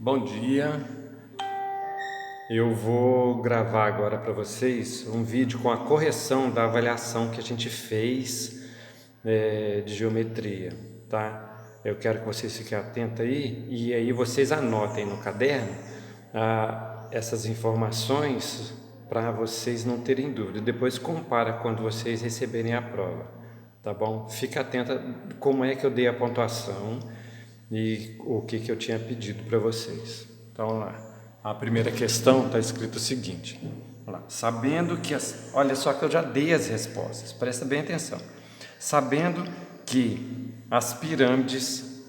Bom dia, eu vou gravar agora para vocês um vídeo com a correção da avaliação que a gente fez de geometria, tá? Eu quero que vocês fiquem atentos aí e aí vocês anotem no caderno essas informações para vocês não terem dúvida. Depois compara quando vocês receberem a prova, tá bom? Fica atenta como é que eu dei a pontuação e o que eu tinha pedido para vocês. Então, vamos lá. A primeira questão está escrito o seguinte: vamos lá. Sabendo que olha só que eu já dei as respostas, presta bem atenção. Sabendo que as pirâmides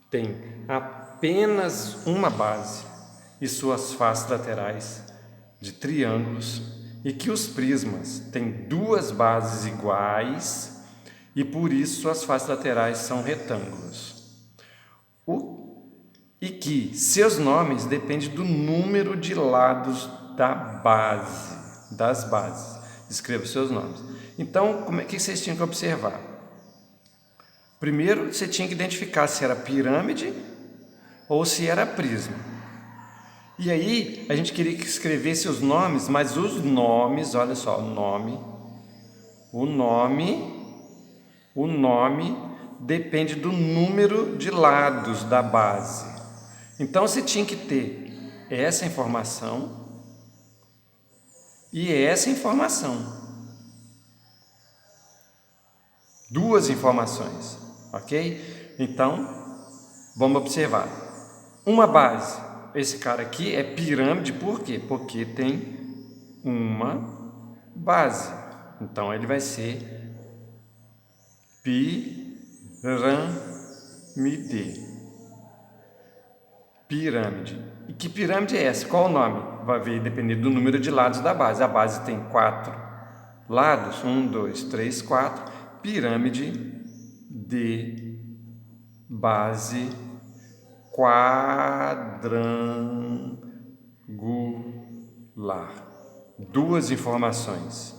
têm apenas uma base e suas faces laterais de triângulos e que os prismas têm duas bases iguais e por isso suas faces laterais são retângulos. E que seus nomes dependem do número de lados das bases. Escreva seus nomes. Então, o que vocês tinham que observar? Primeiro, você tinha que identificar se era pirâmide ou se era prisma. E aí, a gente queria que escrevesse os nomes, mas os nomes, olha só, o nome depende do número de lados da base. Então você tinha que ter essa informação e essa informação. Duas informações, ok? Então, vamos observar. Uma base. Esse cara aqui é pirâmide, por quê? Porque tem uma base. Então, ele vai ser pirâmide. Pirâmide. E que pirâmide é essa? Qual o nome? Vai ver depender do número de lados da base. A base tem 4 lados. 1, 2, 3, 4. Pirâmide de base quadrangular. Duas informações.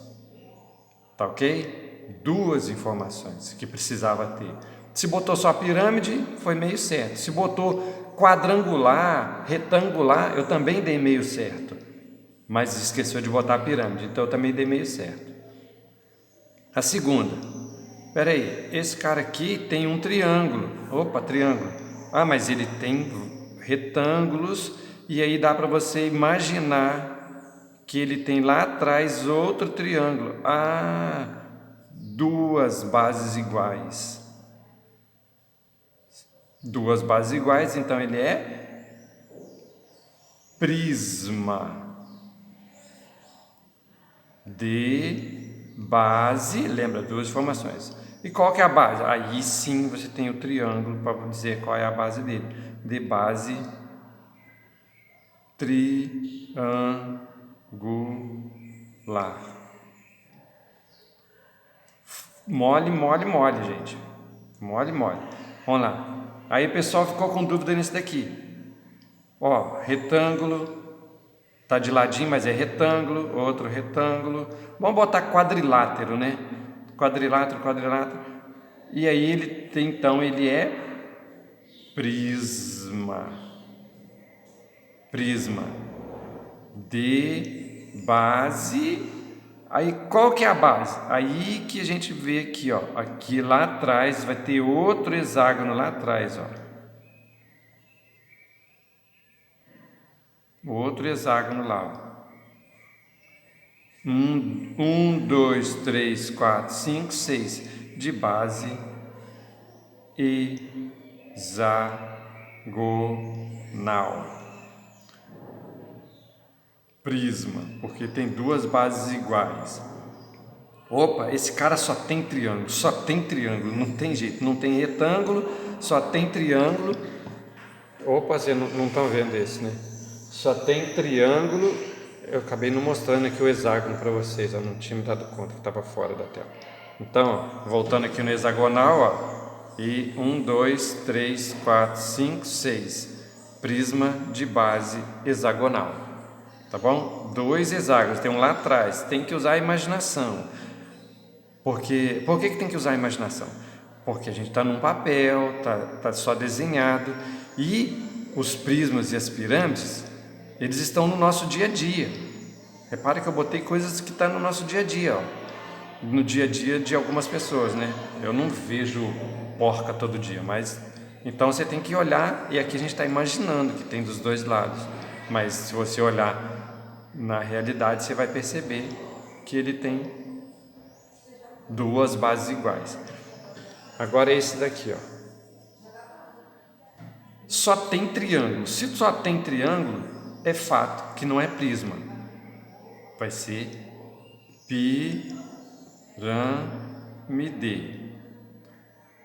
Tá ok? Duas informações que precisava ter. Se botou só pirâmide, foi meio certo. Se botou quadrangular, retangular, eu também dei meio certo. Mas esqueceu de botar pirâmide, então eu também dei meio certo. A segunda. Espera aí, esse cara aqui tem um triângulo. Opa, triângulo. Ah, mas ele tem retângulos e aí dá para você imaginar que ele tem lá atrás outro triângulo. Ah, duas bases iguais. Duas bases iguais, então ele é prisma de base, lembra, duas informações. E qual que é a base? Aí sim você tem o triângulo para dizer qual é a base dele. De base triangular. Mole, mole, mole, gente. Mole, mole. Vamos lá. Aí o pessoal ficou com dúvida nisso daqui. Ó, retângulo. Tá de ladinho, mas é retângulo. Outro retângulo. Vamos botar quadrilátero, né? Quadrilátero, quadrilátero. E aí ele tem, então, ele é prisma. Prisma. De base. Aí qual que é a base? Aí que a gente vê aqui, ó. Aqui lá atrás vai ter outro hexágono lá atrás, ó. Outro hexágono lá, ó. 1, 2, 3, 4, 5, 6. De base hexagonal. Prisma, porque tem duas bases iguais. Opa, esse cara só tem triângulo, não tem jeito, não tem retângulo, só tem triângulo. Opa, vocês não estão vendo esse, né? Só tem triângulo. Eu acabei não mostrando aqui o hexágono para vocês, eu não tinha me dado conta que estava fora da tela. Então, ó, voltando aqui no hexagonal, ó, e 1, 2, 3, 4, 5, 6. Prisma de base hexagonal. Tá bom? Dois hexágonos, tem um lá atrás, tem que usar a imaginação. Por que tem que usar a imaginação? Porque a gente está num papel, tá só desenhado e os prismas e as pirâmides, eles estão no nosso dia a dia. Repara que eu botei coisas que estão no nosso dia a dia, ó. No dia a dia de algumas pessoas, né? Eu não vejo porca todo dia, mas então você tem que olhar, e aqui a gente está imaginando que tem dos dois lados, mas se você olhar na realidade, você vai perceber que ele tem duas bases iguais. Agora é esse daqui, ó. Só tem triângulo. Se só tem triângulo, é fato que não é prisma. Vai ser pirâmide.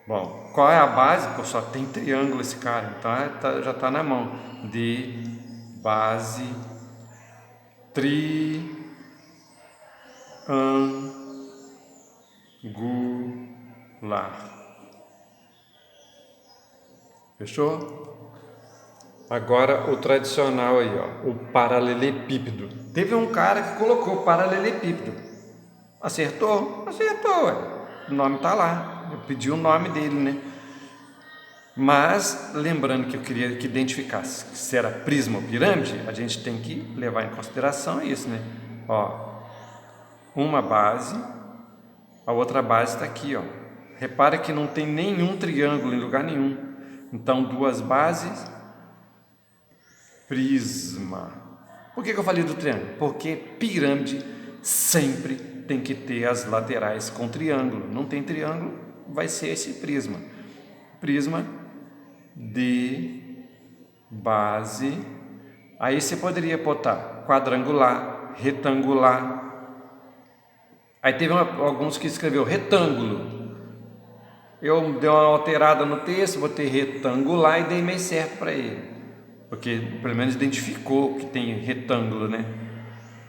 Bom, qual é a base? Pô, só tem triângulo esse cara, então já está na mão. De base triangular. Fechou? Agora o tradicional aí, ó, o paralelepípedo. Teve um cara que colocou paralelepípedo. Acertou? Acertou, ué. O nome tá lá. Eu pedi o nome dele, né? Mas, lembrando que eu queria que identificasse se era prisma ou pirâmide, a gente tem que levar em consideração isso, né? Ó, uma base, a outra base está aqui, ó. Repara que não tem nenhum triângulo em lugar nenhum. Então, duas bases, prisma. Por que eu falei do triângulo? Porque pirâmide sempre tem que ter as laterais com triângulo. Não tem triângulo, vai ser esse prisma. Prisma de base. Aí você poderia botar quadrangular, retangular. Aí teve alguns que escreveu retângulo. Eu dei uma alterada no texto, botei retangular e dei meio certo para ele, porque pelo menos identificou que tem retângulo, né?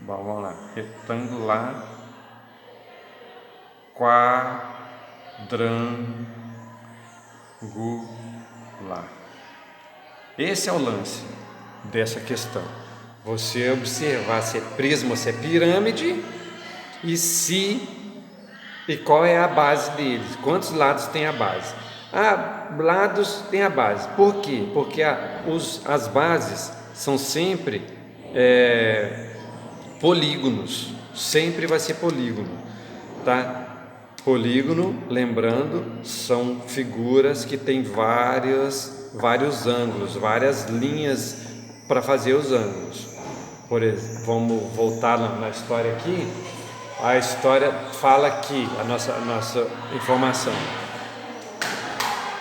Bom, vamos lá, retangular, quadrangular. Esse é o lance dessa questão. Você observar se é prisma ou se é pirâmide e qual é a base deles, quantos lados tem a base. Lados tem a base. Por quê? Porque as bases são sempre polígonos, sempre vai ser polígono, tá? Polígono, lembrando, são figuras que têm vários ângulos, várias linhas para fazer os ângulos. Por exemplo, vamos voltar na história aqui. A história fala aqui, a nossa informação,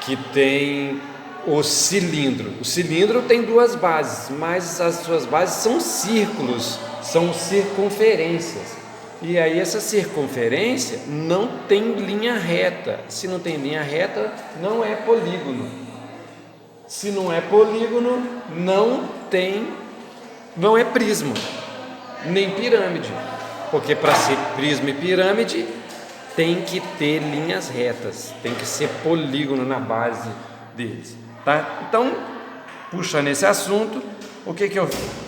que tem o cilindro. O cilindro tem duas bases, mas as suas bases são círculos, são circunferências. E aí essa circunferência não tem linha reta. Se não tem linha reta, não é polígono. Se não é polígono, não é prisma, nem pirâmide. Porque para ser prisma e pirâmide tem que ter linhas retas, tem que ser polígono na base deles, tá? Então, puxando esse assunto,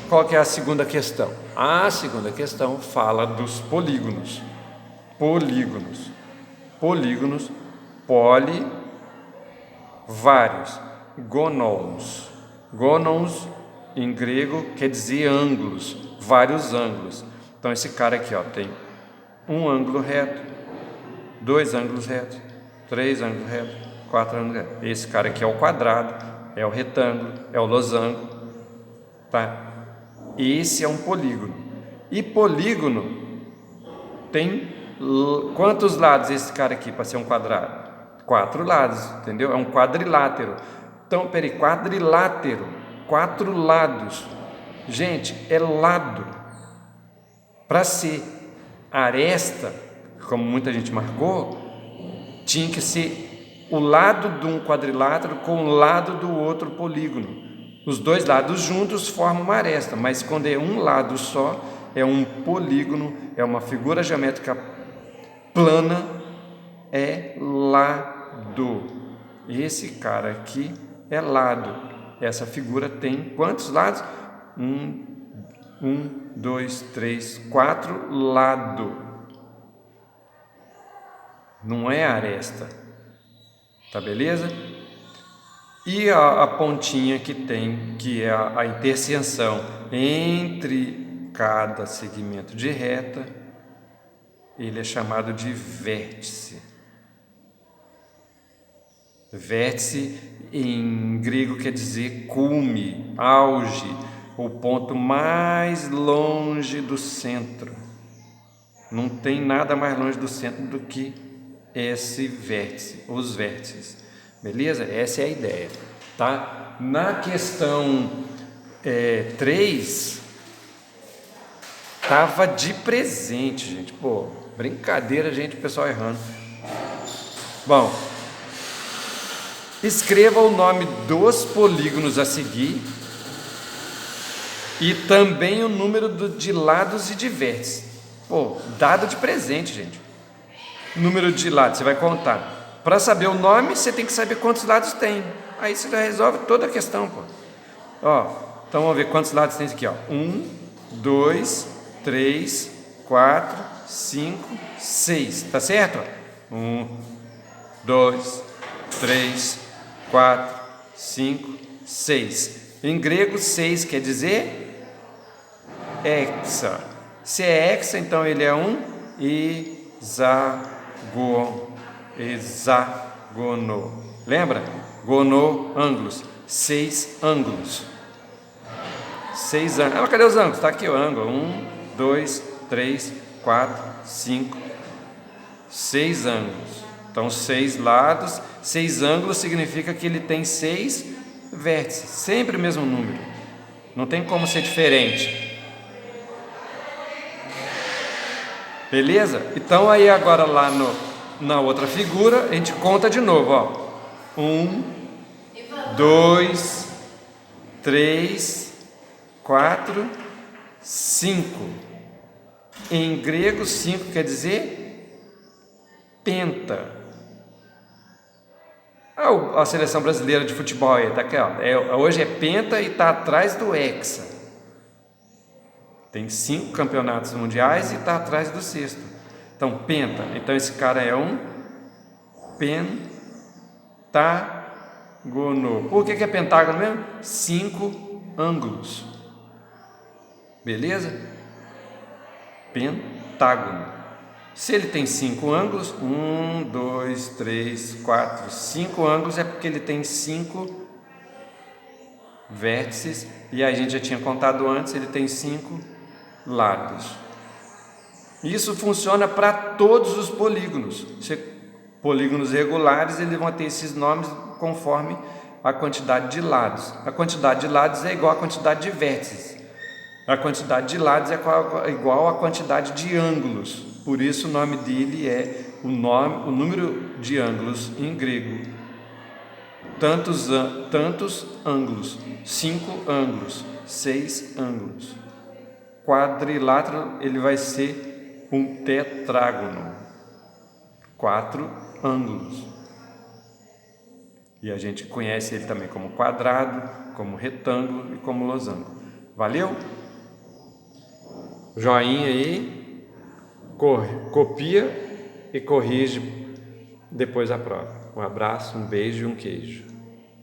qual que é a segunda questão? A segunda questão fala dos polígonos. Polígonos, poli, vários, gonons. Gonons em grego quer dizer ângulos, vários ângulos. Então esse cara aqui, ó, tem um ângulo reto, dois ângulos retos, três ângulos retos, quatro ângulos retos. Esse cara aqui é o quadrado, é o retângulo, é o losango, tá? Esse é um polígono. E polígono tem quantos lados esse cara aqui para ser um quadrado? 4 lados, entendeu? É um quadrilátero. Então, quadrilátero, 4 lados. Gente, é lado. Para ser aresta, como muita gente marcou, tinha que ser o lado de um quadrilátero com o lado do outro polígono. Os dois lados juntos formam uma aresta, mas quando é um lado só, é um polígono, é uma figura geométrica plana, é lado. Esse cara aqui é lado. Essa figura tem quantos lados? 2, 3, 4 lado. Não é aresta. Tá beleza? E a pontinha que tem, que é a interseção entre cada segmento de reta, ele é chamado de vértice. Vértice em grego quer dizer cume, auge, o ponto mais longe do centro. Não tem nada mais longe do centro do que esse vértice, os vértices. Beleza? Essa é a ideia, tá? Na questão 3, tava de presente, gente. Pô, brincadeira, gente, o pessoal errando. Bom, escreva o nome dos polígonos a seguir e também o número de lados e de vértices. Pô, dado de presente, gente. Número de lados, você vai contar. Para saber o nome, você tem que saber quantos lados tem. Aí você já resolve toda a questão, pô. Ó, então vamos ver quantos lados tem aqui, ó. 1, 2, 3, 4, 5, 6. Tá certo? 1, 2, 3, 4, 5, 6. Em grego, 6 quer dizer hexa. Se é hexa, então ele é um hexágono. Lembra? Gono, ângulos. 6 ângulos. 6 ângulos. Ah, cadê os ângulos? Está aqui o ângulo. 1, 2, 3, 4, 5, 6 ângulos. Então, 6 lados. 6 ângulos significa que ele tem 6 vértices. Sempre o mesmo número. Não tem como ser diferente. Beleza? Então aí agora lá na outra figura, a gente conta de novo, ó. 1, 2, 3, 4, 5. Em grego, 5 quer dizer penta. A seleção brasileira de futebol aí, tá aqui, ó. Hoje é penta e está atrás do hexa. Tem 5 campeonatos mundiais e está atrás do 6º. Então, penta. Então, esse cara é um pentágono. Por que é pentágono mesmo? 5 ângulos. Beleza? Pentágono. Se ele tem 5 ângulos, 1, 2, 3, 4, 5 ângulos, é porque ele tem 5 vértices. E aí a gente já tinha contado antes, ele tem 5 lados. Isso funciona para todos os polígonos. Polígonos regulares, eles vão ter esses nomes conforme a quantidade de lados. A quantidade de lados é igual à quantidade de vértices. A quantidade de lados é igual à quantidade de ângulos. Por isso o nome dele é o número de ângulos em grego. Tantos ângulos. 5 ângulos. 6 ângulos. Quadrilátero, ele vai ser um tetrágono. 4 ângulos. E a gente conhece ele também como quadrado, como retângulo e como losango. Valeu? Joinha aí, copia e corrige depois a prova. Um abraço, um beijo e um queijo.